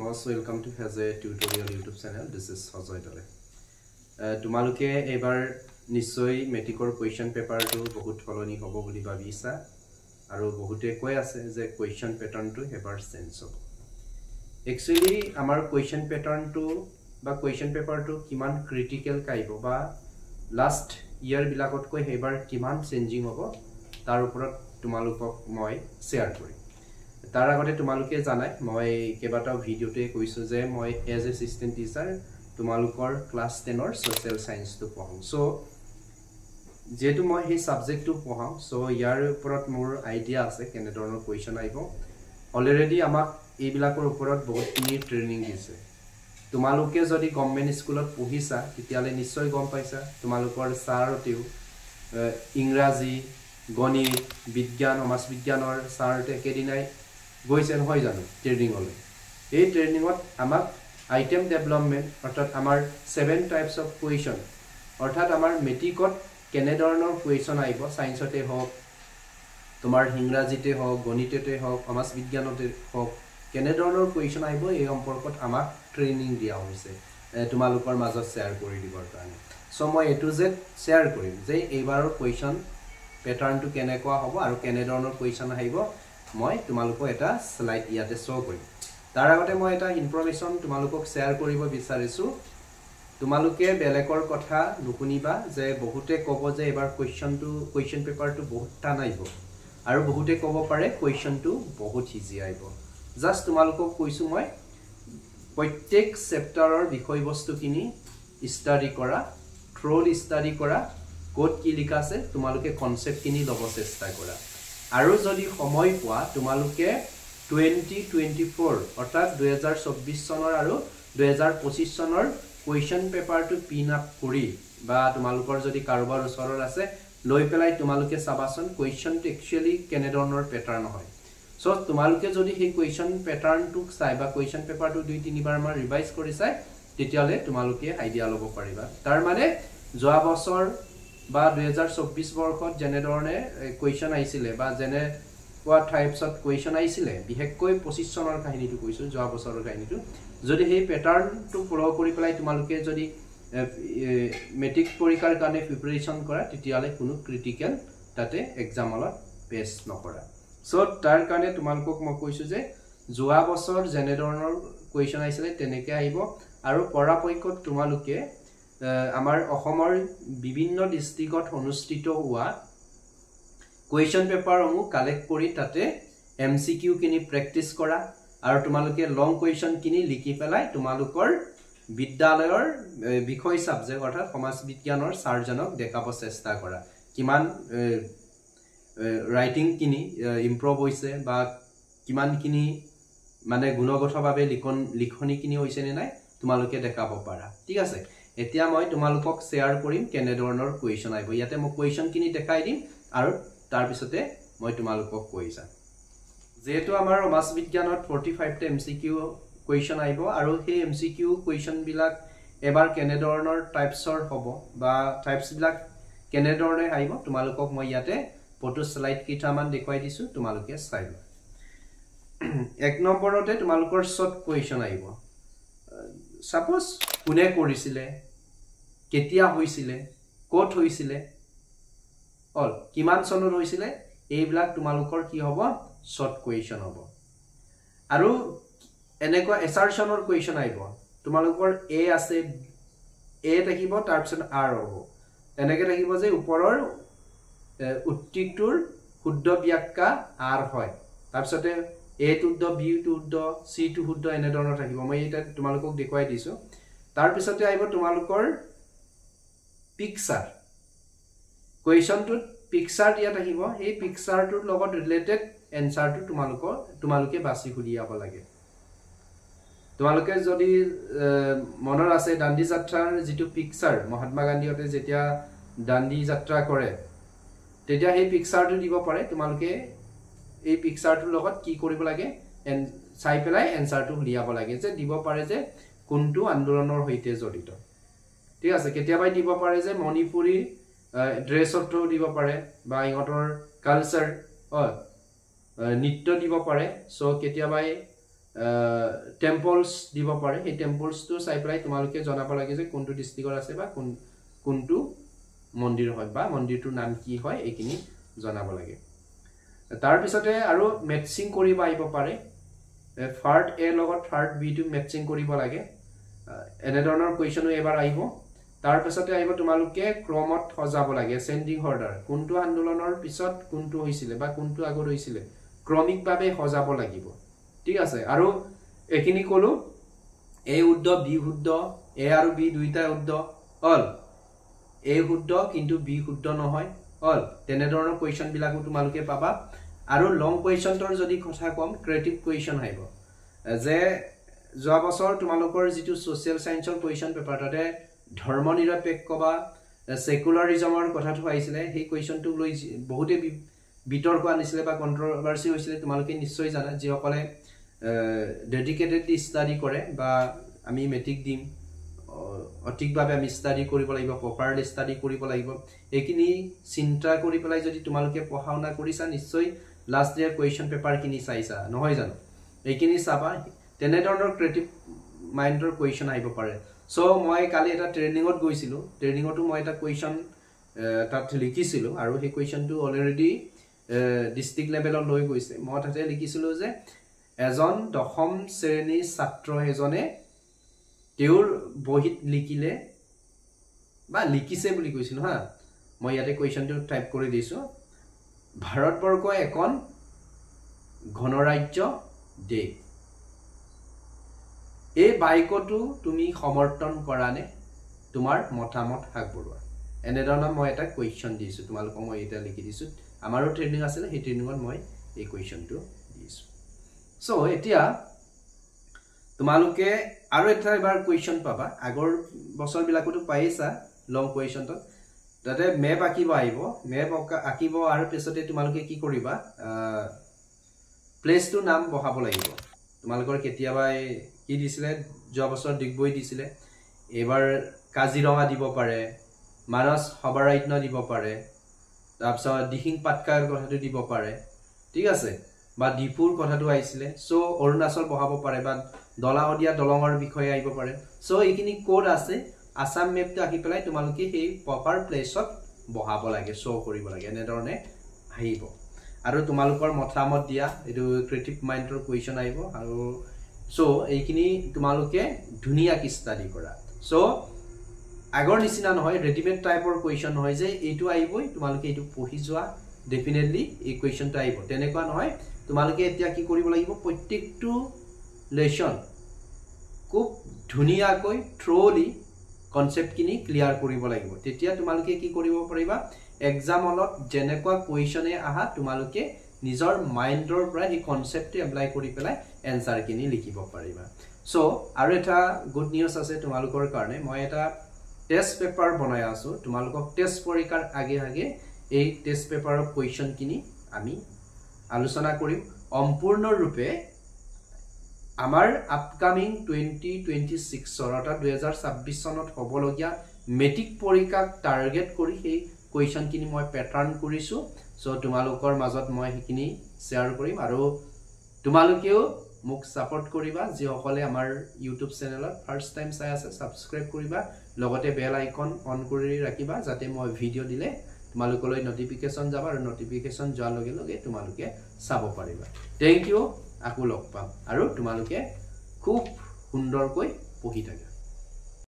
Most welcome to Haze Tutorial YouTube channel. This is Hazoy Dole. Tumaluke ebar nisoi metricor question paper to bahut foloni hobo boli babisa aru bahute koi ase je question pattern to ebar sense hobo. Actually amar question pattern to ba question paper to kiman critical kaibo ba last year bilakot koi ebar kiman changing hobo tar uporot tumalukok moi share kori. तार आगते तुमालुके जानाय মই কেবাটা ভিডিওতে কইছো যে মই as assistant teacher তুমালুকৰ class 10 অর সোশ্যাল সায়েন্স তো পঢ়াও সো যেটো মই হে সাবজেক্ট তো পঢ়াও সো ইয়াৰ ওপৰত মোৰ আইডিয়া আছে কেনে ধৰণৰ কোৱেশ্চন আইব অলৰেডি আমাক এইবিলাকৰ ওপৰত বহুতখিনি ট্ৰেইনিং দিছে তুমালুকে যদি গভৰ্ণমেন্ট স্কুলত পঢ়িছা তেতিয়ালে নিশ্চয় গম পাইছা তুমালুকৰ সাৰতেও ইংৰাজী গণিত বিজ্ঞান সমাজ বিজ্ঞানৰ সাৰতে কেদিনাই গৈছেন হয় জানো ট্ৰেইনিং হলে এই ট্ৰেইনিংত আমাক আইটেম ডেভেলপমেন্ট অৰ্থাৎ আমাৰ 7 টাইপস অফ কোৱেশ্চন অৰ্থাৎ আমাৰ মেট্ৰিকত কেনে ধৰণৰ কোৱেশ্চন আইব সায়েন্সতে হওক তোমাৰ ইংৰাজীতে হওক গণিততে হওক সমাজ বিজ্ঞানতে হওক কেনে ধৰণৰ কোৱেশ্চন আইব এই সম্পৰ্কত আমাক ট্ৰেইনিং দিয়া হৈছে তোমালোকৰ মাজত শেয়াৰ কৰি দিবৰ কাৰণে সো মই এটু জেড শেয়াৰ কৰিম যে এইবাৰৰ কোৱেশ্চন প্যাটাৰ্নটো কেনেকুৱা হ'ব আৰু কেনে ধৰণৰ কোৱেশ্চন আহিব মই তোমালোকক এটা স্লাইড ইয়াতে শো কৰিম তাৰ আগতে মই এটা ইনফৰমেশন তোমালোকক শেয়াৰ কৰিব বিচাৰিছো তোমালোকে বেলেকৰ কথা নুকুনিবা যে বহুতে ক'ব যে এবাৰ কোৱেশ্চন পেপাৰটো বহুত টান আহিব আৰু বহুতে ক'ব পাৰে কোৱেশ্চনটো বহুত ইজি আহিব জাস্ট তোমালোকক কৈছো মই প্ৰত্যেক চেপ্টাৰৰ বিষয়বস্তুখিনি ষ্টাডি কৰা থ্ৰলি ষ্টাডি কৰা কোড কি লিখা আছে তোমালোকে কনসেপ্ট কিনি লব চেষ্টা কৰা আৰু যদি সময় পোৱা তোমালোকে 2024 অৰ্থাৎ 2024 চনৰ আৰু 2025 চনৰ কোৱেশ্চন পেপাৰটো পিন আপ কৰি বা তোমালোকৰ যদি কাৰোবাৰ ওচৰৰ আছে লৈ পেলাই তোমালোকে চাবাচোন কোৱেশ্চনটো একচুয়ালি কেনে ধৰণৰ প্যাটাৰ্ন হয় সো তোমালোকে যদি সেই কোৱেশ্চন প্যাটাৰ্নটো চাই বা কোৱেশ্চন পেপাৰটো 2-3 বাৰ মান ৰিভাইজ কৰি চাই তেতিয়ালে তোমালোকে আইডিয়া ল'ব পাৰিবা তাৰ মানে যোৱা বছৰ বা 2024 বৰ্ষত যেনে ধৰণে কোৱেশ্চন আইছিলে বা যেনে কোৱা টাইপস অফ কোৱেশ্চন আইছিলে বিহেকৈ 25 চনৰ কাহিনীটো কৈছো যোৱা বছৰৰ কাহিনীটো যদি সেই প্যাটাৰ্নটো ফলো কৰি পেলাই তোমালোকে যদি মেট্ৰিক পৰীক্ষাৰ কাৰণে প্ৰিপাৰেচন কৰা তেতিয়ালে কোনো ক্ৰিটিকেল তাতে এক্সামলত পেছ নকৰা সো তাৰ কাৰণে তোমালোকক মই কৈছো যে যোৱা বছৰ যেনে ধৰণৰ কোৱেশ্চন আইছিলে তেনেকৈ আহিব আৰু পৰাপক্ষত তোমালোকে আমাৰ অসমৰ বিভিন্ন ডিস্ট্ৰিক্টত অনুষ্ঠিত হোৱা কোৱেশ্চন পেপাৰসমূহ কালেক্ট কৰি তাতে এমসিকিউ কিনি প্ৰেক্টিস কৰা আৰু তোমালোকে লং কোৱেশ্চন কিনি লিখি পেলাই তোমালোকৰ বিদ্যালয়ৰ বিষয় সাবজেক্ট অৰ্থাৎ সমাজ বিজ্ঞানৰ সাৰজনক দেখাব চেষ্টা কৰা কিমান ৰাইটিং কিনি ইমপ্ৰুভ হৈছে বা কিমান কিনি মানে গুণগতভাৱে লিখনি কিনি হৈছে নে নাই তোমালোকে দেখাব পাৰা ঠিক আছে এতিয়া মই তোমালোকক শেয়াৰ কৰিম কেনে ধৰণৰ কোৱেশ্চন আইব ইয়াতে মই কোৱেশ্চন কিনি দেখাই দিম আৰু তাৰ পিছতে মই তোমালোকক কৈছা যেহেতু আমাৰ সমাজ বিজ্ঞানত 45 টা এমসিকিউ কোৱেশ্চন আইব আৰু সেই এমসিকিউ কোৱেশ্চন বিলাক এবাৰ কেনে ধৰণৰ টাইপছৰ হ'ব বা টাইপছ বিলাক কেনে ধৰণে আইব তোমালোকক মই ইয়াতে ফটো স্লাইড কিটামান দেখুৱাই দিছো তোমালোকে চাই লোৱা এক নম্বৰতে তোমালোকৰ শৰ্ট কোৱেশ্চন আইব সাপোজ কোনে কৰিছিলে কেতিয়া হৈছিলে কোট হৈছিলে অল কিমান চনৰ হৈছিলে এইবিলাক তোমালোকৰ কি হ'ব শৰ্ট কোৱেশ্চন হ'ব আৰু এনেকুৱা এসাৰচনৰ কোৱেশ্চন আইব তোমালোকৰ এ আছে এ থাকিব তাৰ পিছত আৰ হ'ব এনেকৈ থাকিব যে ওপৰৰ উত্তৰটোৰ শুদ্ধ ব্যাখ্যা আৰ হয় তাৰ পিছতে A to the B to the C টু শুদ্ধ এনে ধৰণৰ থাকিব মই এটা তোমালোকক দেখুৱাই দিছো তাৰ পিছতে আইব তোমালোকৰ পিকচাৰ কোৱেশ্চনটোত পিকচাৰ দিয়া থাকিব এই পিকচাৰটোৰ লগত ৰিলেটেড এনসাৰটো তোমালোকে বাছি উলিয়াব লাগে তোমালোকে যদি মনৰ আছে দাণ্ডি যাত্ৰাৰ যেটো পিকচাৰ মহাত্মা গান্ধীতে যেতিয়া দাণ্ডি যাত্ৰা কৰে তেতিয়া এই পিকচাৰটো দিব পাৰে তোমালোকে এই পিকচাৰটোৰ লগত কি কৰিব লাগে চাই পেলাই এনসাৰটো উলিয়াব লাগে যে দিব পাৰে যে কোনটো আন্দোলনৰ হৈতে জড়িত ঠিক আছে কেতিয়াবা দিব পাৰে যে মণিপুৰী ড্ৰেছটো দিব পাৰে বা ইহঁতৰ কালচাৰ নৃত্য দিব পাৰে সো কেতিয়াবা টেম্পলছ দিব পাৰে এই টেম্পলছটো চাই পেলাই তোমালোকে জনাব লাগে যে কোনটো ডিস্ট্ৰিক্টৰ আছে বা কোনটো মন্দিৰ হয় বা মন্দিৰটোৰ নাম কি হয় এইখিনি জনাব লাগে তাৰ পিছতে আৰু মেটচিং কৰিব আহিব পাৰে ফাৰ্ট এ লগত ফাৰ্ট বি টো মেটচিং কৰিব লাগে এনে ধৰণৰ কোৱেশ্চনো এবাৰ আহিব তাৰ পিছতে আহিব তোমালোকে ক্ৰমত সজাব লাগে সেন্ডিং অৰ্ডাৰ কোনটো আন্দোলনৰ পিছত কোনটো হৈছিল বা কোনটো আগত হৈছিল ক্ৰমিকভাৱে সজাব লাগিব ঠিক আছে আৰু এখিনি কলো এ শুদ্ধ বি শুদ্ধ এ আৰু বি দুইটা শুদ্ধ অল এ শুদ্ধ কিন্তু বি শুদ্ধ নহয় অল তেনে ধৰণৰ কোৱেশ্চন বিলাকো তোমালোকে পাবা আৰু লং কোৱেশ্চনৰ যদি কথা কম ক্ৰিয়েটিভ কোৱেশ্চন আহিব যে যোৱা বছৰ তোমালোকৰ যেটো সোশ্যাল সায়েন্সৰ কোৱেশ্চন পেপাৰ তাতে ধৰ্মনিৰপেক্ষ বা সেকুলাৰিজমৰ কথাটো আহিছিলে সেই কোৱেশ্চনটো লৈ বহুতে বিতৰ্ক আনিছিলে বা কন্ট্ৰভাৰ্সি হৈছিলে তোমালোকে নিশ্চয় জানা যে অকলে ডেডিকেটেডলি ষ্টাডি কৰে বা আমি মেট্ৰিক দিম অধিকভাৱে আমি ষ্টাডি কৰিব লাগিব প্ৰপাৰলি ষ্টাডি কৰিব লাগিব এইখিনি চিন্তা কৰি পেলাই যদি তোমালোকে পঢ়াওনা কৰিছা নিশ্চয় লাষ্ট ইয়াৰ কোৱেশ্চন পেপাৰ কিনি চাইছা নহয় জানো এইখিনি চাবা তেনে ধৰণৰ ক্ৰিয়েটিভ মাইন্ডৰ কোৱেশ্চন আহিব পাৰে সো মই কালি এটা ট্ৰেইনিংত গৈছিলো ট্ৰেইনিংতো মই এটা কোৱেশ্চন তাত লিখিছিলো আৰু সেই কোৱেশ্চনটো অলৰেডি ডিস্ট্ৰিক্ট লেভেলত লৈ গৈছে মই তাতে লিখিছিলো যে এজন দশম শ্ৰেণীৰ ছাত্ৰ এজনে তেওঁৰ বহিত লিখিলে বা লিখিছে বুলি কৈছিল হা মই ইয়াতে কোৱেশ্চনটো টাইপ কৰি দিছো ভাৰতবৰ্ষ এখন গণৰাজ্য দেশ এই বাইকটো তুমি সমৰ্থন কৰা নে তোমাৰ মতামত আগবঢ়োৱা এনে ধৰণৰ মই এটা কোৱেশ্চন দিছো তোমালোকক মই এটা লিখি দিছো আমাৰো ট্ৰেইনিং আছিল সেই ট্ৰেইনিংত মই এই কোৱেশ্চনটো দিছো সো এতিয়া তোমালোকে আৰু এটা এবাৰ কোৱেশ্চন পাবা আগৰ বছৰ বিলাকতো পাইছা লং কোৱেশ্চনটো তাতে মেপ আঁকিব আহিব মেপ আঁকিব আৰু পিছতে তোমালোকে কি কৰিবা প্লেসটো নাম বহাব লাগিব তোমালোকৰ কেতিয়াবা কি দিছিলে যোৱা বছৰ ডিগবৈ দিছিলে এবাৰ কাজিৰঙা দিব পাৰে মানস সবাৰাজ্য দিব পাৰে তাৰপিছত দিহিং পাটকাৰ কথাটো দিব পাৰে ঠিক আছে বা ডিপুৰ কথাটো আহিছিলে সো অৰুণাচল বহাব পাৰে বা দলাহদিয়া দলঙৰ বিষয়ে আহিব পাৰে সো এইখিনি কোড আছে আসাম মেপটো আকি পেলাই তোমালোকে সেই প্ৰপাৰ প্লেছত বহাব লাগে শো কৰিব লাগে এনে ধৰণে আহিব আৰু তোমালোকৰ মতামত দিয়া এটো ক্ৰিয়েটিভ মাইন্ডৰ কোৱেশ্চন আহিব আৰু সো এইখিনি তোমালোকে ধুনিয়া কি ষ্টাডি কৰা সো আগৰ নিচিনা নহয় ৰেডিমেড টাইপৰ কোৱেশ্চন নহয় যে এইটো আহিবই তোমালোকে এইটো পঢ়ি যোৱা ডেফিনেটলি এই কোৱেশ্চনটো আহিব তেনেকুৱা নহয় তোমালোকে এতিয়া কি কৰিব লাগিব প্ৰত্যেকটো লেসন খুব ধুনিয়াকৈ থ্ৰলি কনসেপ্ট কিনি ক্লিয়াৰ কৰিব লাগিব তেতিয়া তোমালোকে কি কৰিব পাৰিবা এক্সাম হলত যেনেকুৱা কোৱেশ্চনে আহা তোমালোকে নিজৰ মাইন্ডৰ পৰা এই কনসেপ্টটো এপ্লাই কৰি পেলাই এনসাৰ কিনি লিখিব পাৰিবা সো আৰু এটা গুড নিউজ আছে তোমালোকৰ কাৰণে মই এটা টেষ্ট পেপাৰ বনাই আছো তোমালোকক টেষ্ট পৰীক্ষাৰ আগে আগে এই টেষ্ট পেপাৰৰ কোৱেশ্চন কিনি আমি আলোচনা কৰিম সম্পূৰ্ণ ৰূপে আমাৰ আপকামিং 2026 অৰ্থাৎ 2026 চনত হ'বলগীয়া মেট্ৰিক পৰীক্ষাক টাৰ্গেট কৰি সেই কোৱেশ্চন কিনি মই প্যাটাৰ্ন কৰিছো সো তোমালোকৰ মাজত মই হিকিনি শেয়াৰ কৰিম আৰু তোমালোকেও মোক সাপোৰ্ট কৰিবা যে সকলে আমাৰ ইউটিউব চেনেলত ফাৰ্স্ট টাইম চাই আছে সাবস্ক্ৰাইব কৰিবা লগতে বেল আইকন অন কৰি ৰাখিবা যাতে মই ভিডিও দিলে তোমালোকলৈ নটিফিকেশন যাব আৰু নটিফিকেশন যোৱাৰ লগে লগে তোমালোকে চাব পাৰিবা থ্যাংক ইউ আকু লগ পাম আৰু তোমালোকে খুব সুন্দৰকৈ পঢ়ি থাকা